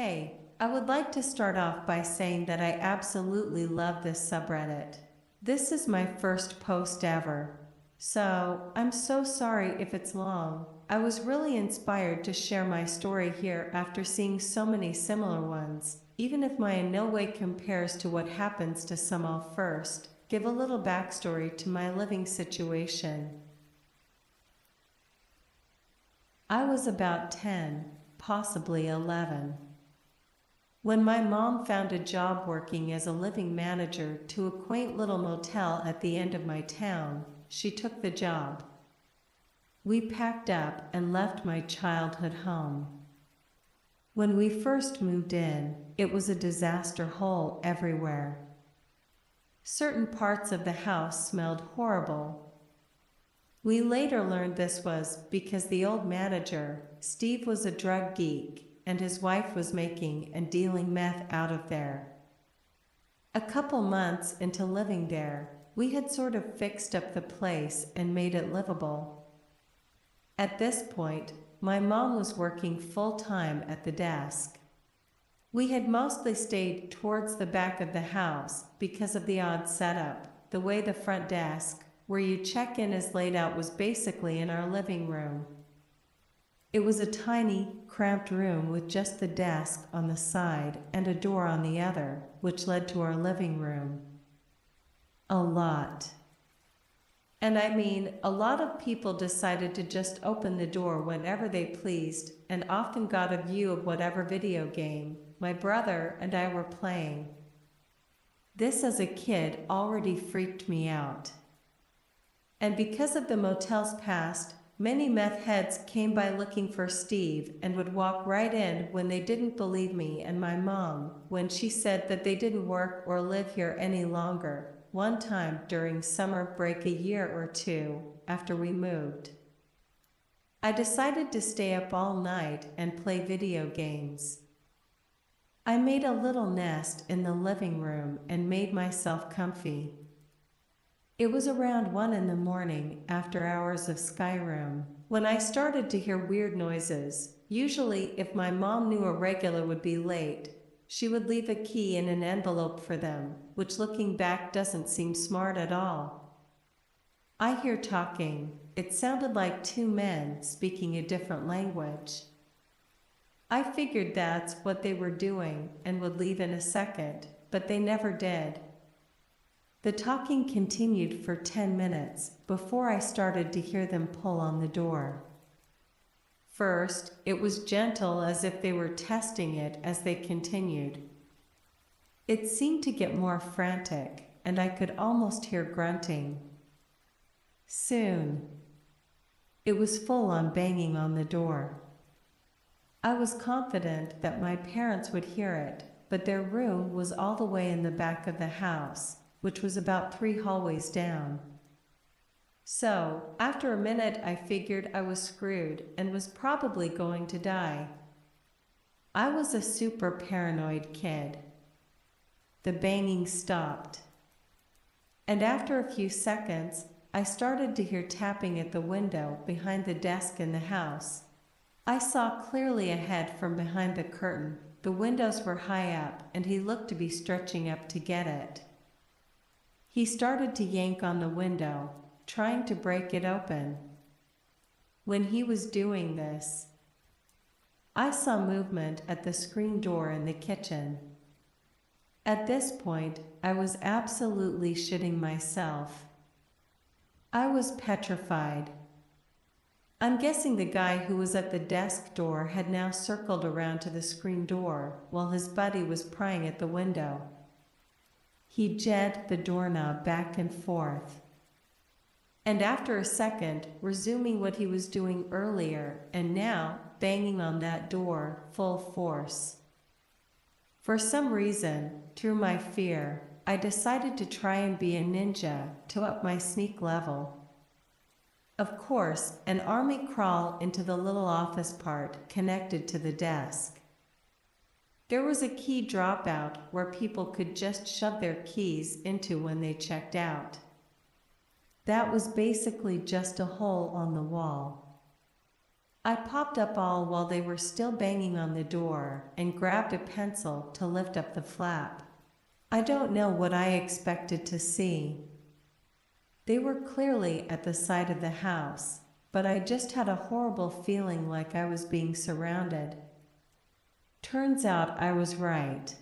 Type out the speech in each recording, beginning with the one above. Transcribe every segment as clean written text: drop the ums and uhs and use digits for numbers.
Hey, I would like to start off by saying that I absolutely love this subreddit. This is my first post ever. So, I'm so sorry if it's long. I was really inspired to share my story here after seeing so many similar ones, even if mine in no way compares to what happens to some. I'll first give a little backstory to my living situation. I was about 10, possibly 11. When my mom found a job working as a living manager to a quaint little motel at the end of my town, she took the job. We packed up and left my childhood home. When we first moved in, it was a disaster hole everywhere. Certain parts of the house smelled horrible. We later learned this was because the old manager, Steve, was a drug geek, and his wife was making and dealing meth out of there. A couple months into living there, we had sort of fixed up the place and made it livable. At this point, my mom was working full-time at the desk. We had mostly stayed towards the back of the house because of the odd setup. The way the front desk, where you check in, is laid out was basically in our living room. It was a tiny, cramped room with just the desk on the side and a door on the other, which led to our living room. A lot. And I mean, a lot of people decided to just open the door whenever they pleased and often got a view of whatever video game my brother and I were playing. This as a kid already freaked me out. And because of the motel's past, many meth heads came by looking for Steve and would walk right in when they didn't believe me and my mom when she said that they didn't work or live here any longer. One time during summer break a year or two after we moved, I decided to stay up all night and play video games. I made a little nest in the living room and made myself comfy. It was around 1 in the morning, after hours of Skyrim, when I started to hear weird noises. Usually, if my mom knew a regular would be late, she would leave a key in an envelope for them, which looking back doesn't seem smart at all. I hear talking. It sounded like two men speaking a different language. I figured that's what they were doing and would leave in a second, but they never did. The talking continued for 10 minutes before I started to hear them pull on the door. First, it was gentle as if they were testing it. As they continued, it seemed to get more frantic, and I could almost hear grunting. Soon, it was full on banging on the door. I was confident that my parents would hear it, but their room was all the way in the back of the house, which was about 3 hallways down. So, after a minute, I figured I was screwed and was probably going to die. I was a super paranoid kid. The banging stopped. And after a few seconds, I started to hear tapping at the window behind the desk in the house. I saw clearly ahead from behind the curtain. The windows were high up, and he looked to be stretching up to get it. He started to yank on the window, trying to break it open. When he was doing this, I saw movement at the screen door in the kitchen. At this point, I was absolutely shitting myself. I was petrified. I'm guessing the guy who was at the desk door had now circled around to the screen door while his buddy was prying at the window. He jabbed the doorknob back and forth. And after a second, resuming what he was doing earlier, and now banging on that door full force. For some reason, through my fear, I decided to try and be a ninja to up my sneak level. Of course, an army crawl into the little office part connected to the desk. There was a key dropout where people could just shove their keys into when they checked out. That was basically just a hole on the wall. I popped up all while they were still banging on the door and grabbed a pencil to lift up the flap. I don't know what I expected to see. They were clearly at the side of the house, but I just had a horrible feeling like I was being surrounded. Turns out I was right.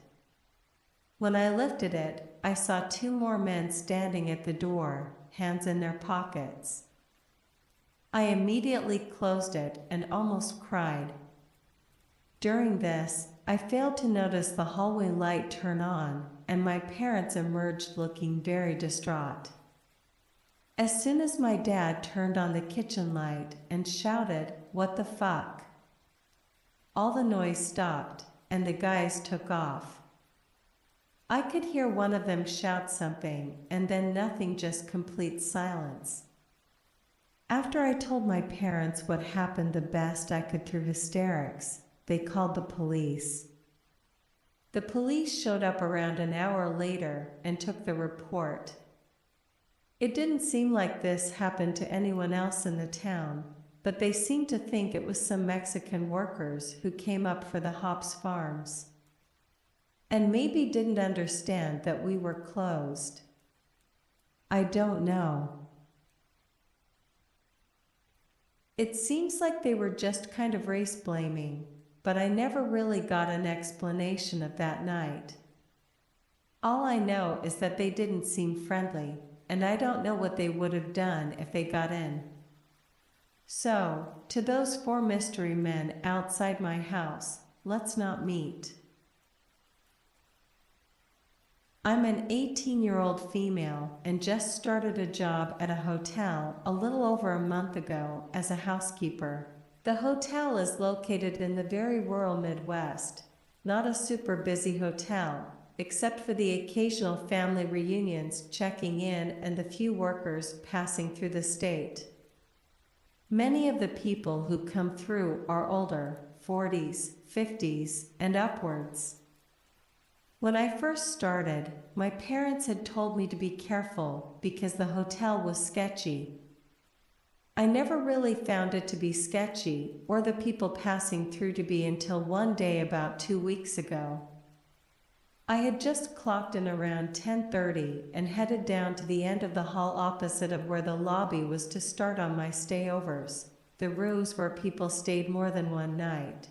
When I lifted it, I saw two more men standing at the door, hands in their pockets. I immediately closed it and almost cried. During this, I failed to notice the hallway light turn on, and my parents emerged looking very distraught. As soon as my dad turned on the kitchen light and shouted, "What the fuck?" all the noise stopped, and the guys took off. I could hear one of them shout something, and then nothing, just complete silence. After I told my parents what happened the best I could through hysterics, they called the police. The police showed up around an hour later and took the report. It didn't seem like this happened to anyone else in the town, but they seemed to think it was some Mexican workers who came up for the hops farms. And maybe didn't understand that we were closed. I don't know. It seems like they were just kind of race blaming, but I never really got an explanation of that night. All I know is that they didn't seem friendly, and I don't know what they would have done if they got in. So, to those 4 mystery men outside my house, let's not meet. I'm an 18-year-old female and just started a job at a hotel a little over a month ago as a housekeeper. The hotel is located in the very rural Midwest, not a super busy hotel, except for the occasional family reunions checking in and the few workers passing through the state. Many of the people who come through are older, 40s, 50s, and upwards. When I first started, my parents had told me to be careful because the hotel was sketchy. I never really found it to be sketchy or the people passing through to be until one day about 2 weeks ago. I had just clocked in around 10:30 and headed down to the end of the hall opposite of where the lobby was to start on my stayovers, the rooms where people stayed more than one night.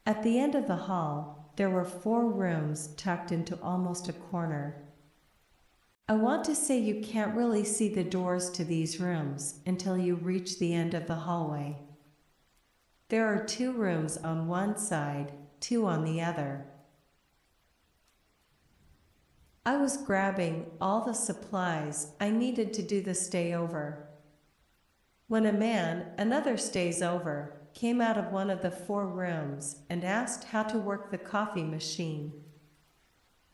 At the end of the hall, there were 4 rooms tucked into almost a corner. I want to say you can't really see the doors to these rooms until you reach the end of the hallway. There are 2 rooms on one side, 2 on the other. I was grabbing all the supplies I needed to do the stayover when a man, another stays over, came out of one of the 4 rooms and asked how to work the coffee machine.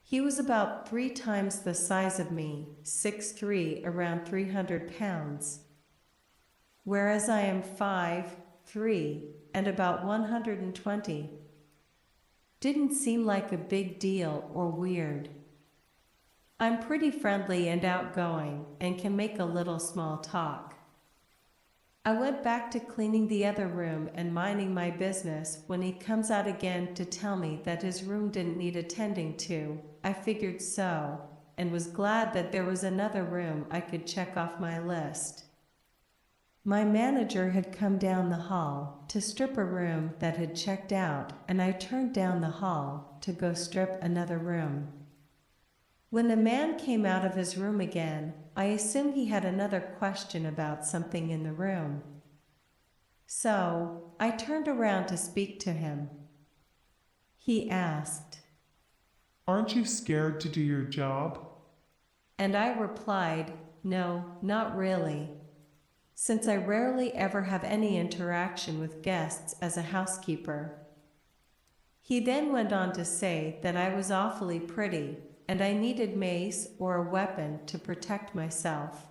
He was about 3 times the size of me, 6'3", around 300 pounds, whereas I am 5'3", and about 120. Didn't seem like a big deal or weird. I'm pretty friendly and outgoing and can make a little small talk. I went back to cleaning the other room and minding my business when he comes out again to tell me that his room didn't need attending to. I figured so, and was glad that there was another room I could check off my list. My manager had come down the hall to strip a room that had checked out, and I turned down the hall to go strip another room. When the man came out of his room again, I assumed he had another question about something in the room. So, I turned around to speak to him. He asked, "Aren't you scared to do your job?" and I replied, "No, not really, since I rarely ever have any interaction with guests as a housekeeper." He then went on to say that I was awfully pretty, and I needed mace or a weapon to protect myself.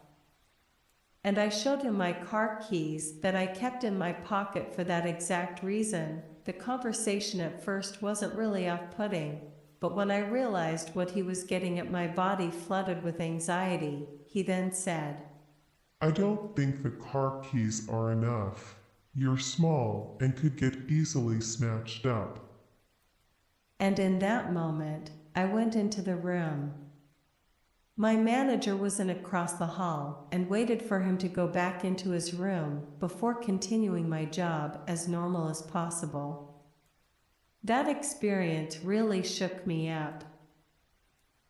And I showed him my car keys that I kept in my pocket for that exact reason. The conversation at first wasn't really off-putting, but when I realized what he was getting at, my body flooded with anxiety, he then said, "I don't think the car keys are enough." You're small and could get easily snatched up. And in that moment, I went into the room. My manager was in across the hall and waited for him to go back into his room before continuing my job as normal as possible. That experience really shook me up.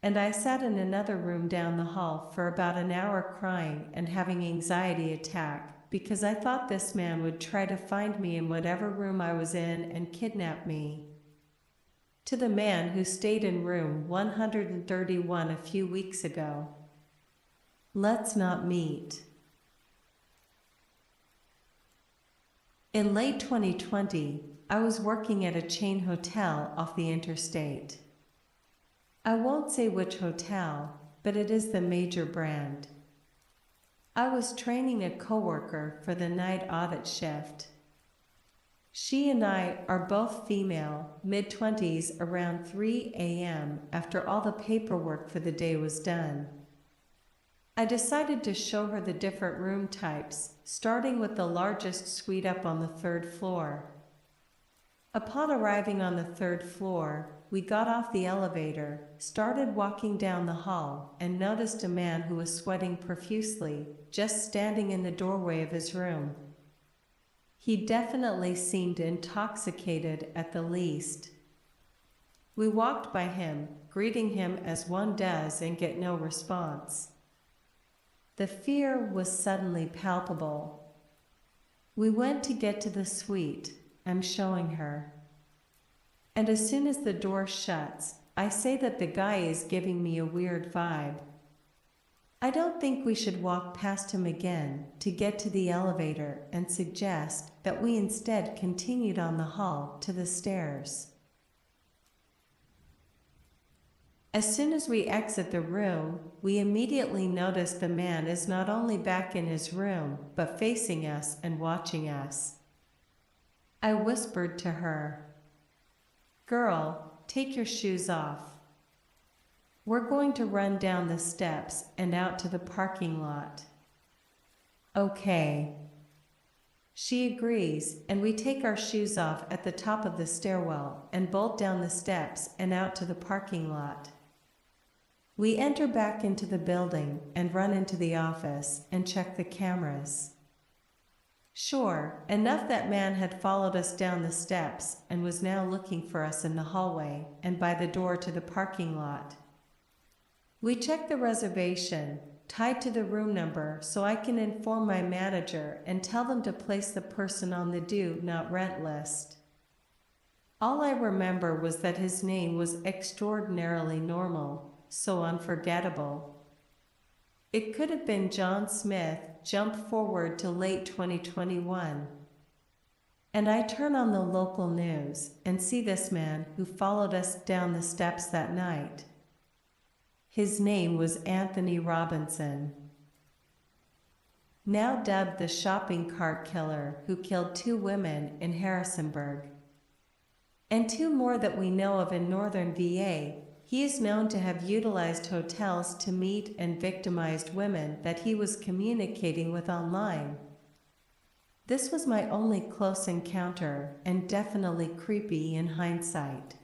And I sat in another room down the hall for about an hour crying and having anxiety attack because I thought this man would try to find me in whatever room I was in and kidnap me. To the man who stayed in room 131 a few weeks ago, let's not meet. In late 2020, I was working at a chain hotel off the interstate. I won't say which hotel, but it is the major brand. I was training a coworker for the night audit shift. She and I are both female, mid-20s, around 3 a.m. after all the paperwork for the day was done. I decided to show her the different room types, starting with the largest suite up on the third floor. Upon arriving on the third floor, we got off the elevator, started walking down the hall, and noticed a man who was sweating profusely, just standing in the doorway of his room. He definitely seemed intoxicated at the least. We walked by him, greeting him as one does and get no response. The fear was suddenly palpable. We went to get to the suite. I'm showing her. And as soon as the door shuts, I say that the guy is giving me a weird vibe. I don't think we should walk past him again to get to the elevator and suggest that we instead continue down the hall to the stairs. As soon as we exit the room, we immediately notice the man is not only back in his room, but facing us and watching us. I whispered to her, "Girl, take your shoes off. We're going to run down the steps and out to the parking lot." Okay. She agrees, and we take our shoes off at the top of the stairwell and bolt down the steps and out to the parking lot. We enter back into the building and run into the office and check the cameras. Sure, enough that man had followed us down the steps and was now looking for us in the hallway and by the door to the parking lot. We check the reservation, tied to the room number, so I can inform my manager and tell them to place the person on the do not rent list. All I remember was that his name was extraordinarily normal, so unforgettable. It could have been John Smith. Jump forward to late 2021. And I turn on the local news and see this man who followed us down the steps that night. His name was Anthony Robinson, now dubbed the shopping cart killer, who killed 2 women in Harrisonburg. And 2 more that we know of in northern VA. He is known to have utilized hotels to meet and victimized women that he was communicating with online. This was my only close encounter, and definitely creepy in hindsight.